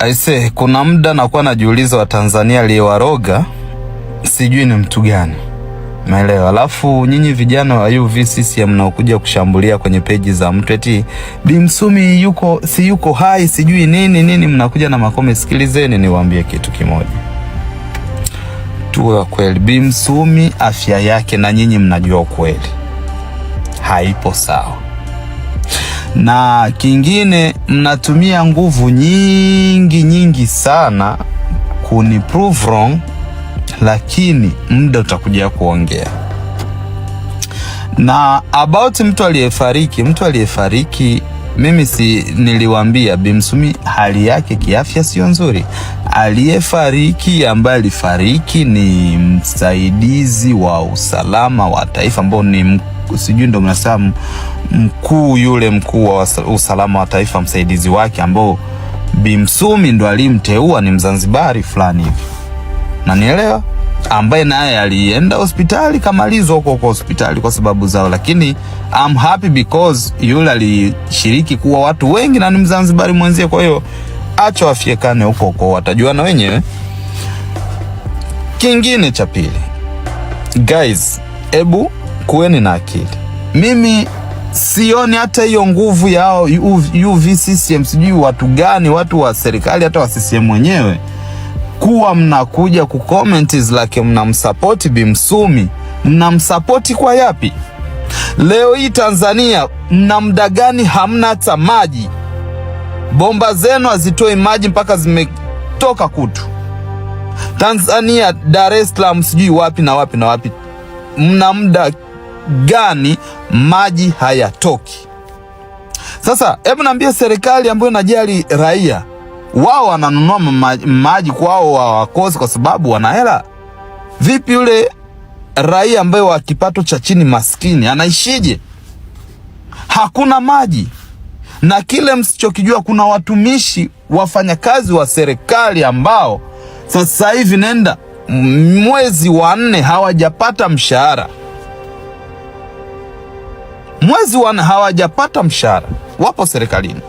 Aise, kuna muda nakuwa najiuliza Watanzania aliyewaroga sijui ni mtu gani. Umeelewa? Alafu nyinyi vijana wa UVCCM mnaokuja kushambulia kwenye peji za mtu eti Bi Msumi yuko hai sijui nini, mnakuja na makome. Sikilizeni niwaambie kitu kimoja. Tuwe kweli, Bi Msumi afya yake na nyinyi mnajua ukweli haipo sawa. Na kingine, mnatumia nguvu nyingi sana kuni prove wrong, lakini muda utakuja kuongea. Na about mtu aliyefariki, mimi niliwaambia Bi Msumi hali yake kiafya sio nzuri. Aliyefariki ambaye alifariki ni msaidizi wa usalama wa taifa ambao ni sijui ndo mnasema mkuu wa usalama wa taifa, msaidizi wake ambao Bi Msumi ndo alimteua, ni Mzanzibari fulani hivi, na nielewa, ambaye naye alienda hospitali kamalizwa huko hospitali kwa sababu zao, lakini I'm happy because yule alishiriki kuwa watu wengi na ni Mzanzibari mwenzie. Kwa hiyo acha afiekane huko, watajuana wenyewe. Kingine cha pili, guys, ebu kuweni na akili. Mimi sioni hata hiyo nguvu yao UVCCM, sijui watu gani, watu wa serikali, hata wa CCM wenyewe, kuwa mnakuja kucomment like mnamsupport Bi Msumi. Mnamsupport kwa yapi? Leo hii Tanzania mna muda gani hamna hata maji? Bomba zenu hazitoi maji mpaka zimetoka kutu. Tanzania, Dar es Salaam, sijui wapi na wapi, mna muda gani maji hayatoki? Sasa hebu naambia serikali ambayo inajali raia, wao wananunua maji kwao wakosi kwa sababu wana hela. Vipi yule raia ambaye wa kipato cha chini maskini anaishije? Hakuna maji. Na kile msichokijua, kuna watumishi wafanyakazi wa serikali ambao sasa hivi nenda mwezi wa 4 hawajapata mshahara. Mwezi wa 4 hawajapata mshahara, wapo serikalini.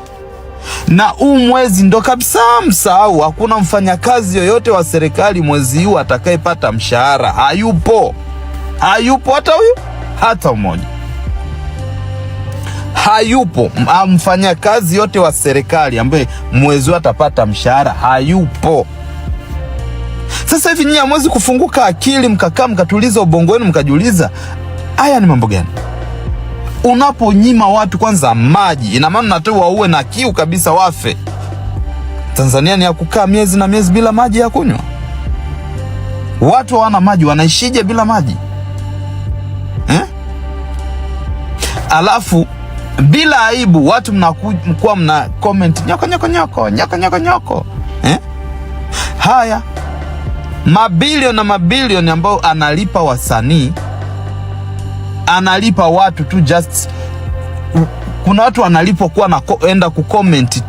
Na huu mwezi ndo kabisa msahau, hakuna mfanyakazi yoyote wa serikali mwezi huu atakayepata mshahara. Hayupo hata huyu, hata mmoja hayupo. Mfanyakazi yote wa serikali ambaye mwezi huu atapata mshahara hayupo. Sasa hivi nyinyi hamwezi kufunguka akili mkakaa mkatuliza ubongo wenu mkajiuliza haya ni mambo gani? Unaponyima watu kwanza maji, ina maana unatoa uwe na kiu kabisa wafe. Tanzania ni ya kukaa miezi na miezi bila maji ya kunywa. Watu hawana maji, wanaishije bila maji? Alafu bila aibu watu mnakuwa mna comment nyoko. Haya, mabilioni na mabilioni ambao analipa wasanii, analipa watu tu just, kuna watu wanalipwa kuwa enda kucomment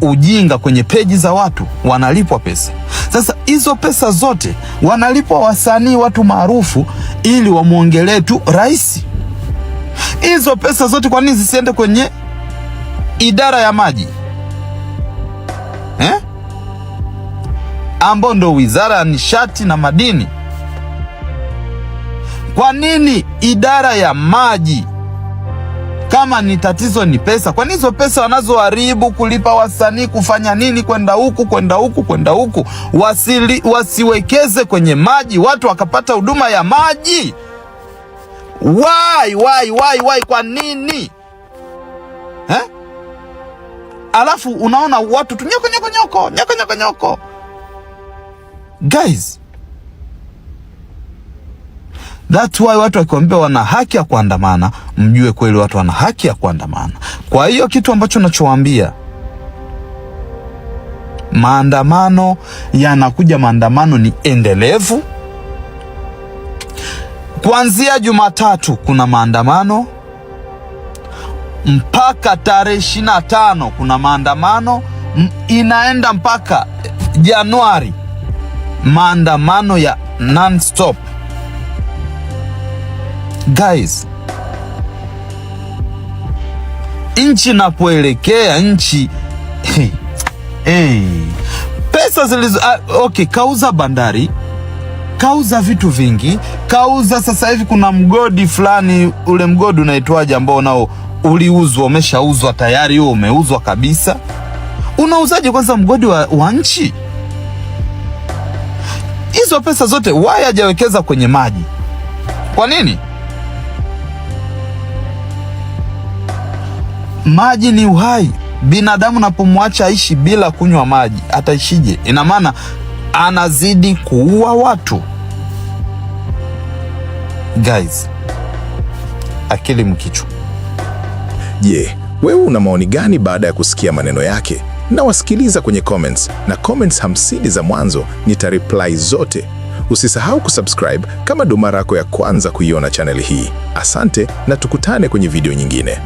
ujinga kwenye peji za watu, wanalipwa pesa. Sasa hizo pesa zote wanalipwa wasanii, watu maarufu, ili wamuongelee tu rais. Hizo pesa zote kwa nini zisiende kwenye idara ya maji ambao ndo wizara ya nishati na madini? Kwa nini idara ya maji? Kama ni tatizo ni pesa, kwa nini hizo pesa wanazoharibu kulipa wasanii kufanya nini, kwenda huku wasiwekeze kwenye maji, watu wakapata huduma ya maji? Why? Kwa nini? Alafu unaona watu tu nyoko. Guys, that's why watu wakiwaambia wana haki ya kuandamana, mjue kweli watu wana haki ya kuandamana. Kwa hiyo kitu ambacho nachowaambia, maandamano yanakuja, maandamano ni endelevu. Kuanzia Jumatatu kuna maandamano mpaka tarehe 25 kuna maandamano, inaenda mpaka Januari, maandamano ya non-stop. Guys, nchi napoelekea, Pesa zilizo okay, kauza bandari, kauza vitu vingi, kauza sasa hivi kuna mgodi fulani, ule mgodi unaitwaje ambao nao uliuzwa, umeshauzwa tayari, huo umeuzwa kabisa. Unauzaje kwanza mgodi wa nchi? Hizo pesa zote why hajawekeza kwenye maji? Kwa nini? Maji ni uhai. Binadamu napomwacha aishi bila kunywa maji, ataishije? Ina maana anazidi kuua watu. Guys, akili mkichwa. Je, wewe una maoni gani baada ya kusikia maneno yake? Na wasikiliza kwenye comments, na comments 50 za mwanzo nitareply zote. Usisahau kusubscribe kama ndo mara yako ya kwanza kuiona channel hii. Asante na tukutane kwenye video nyingine.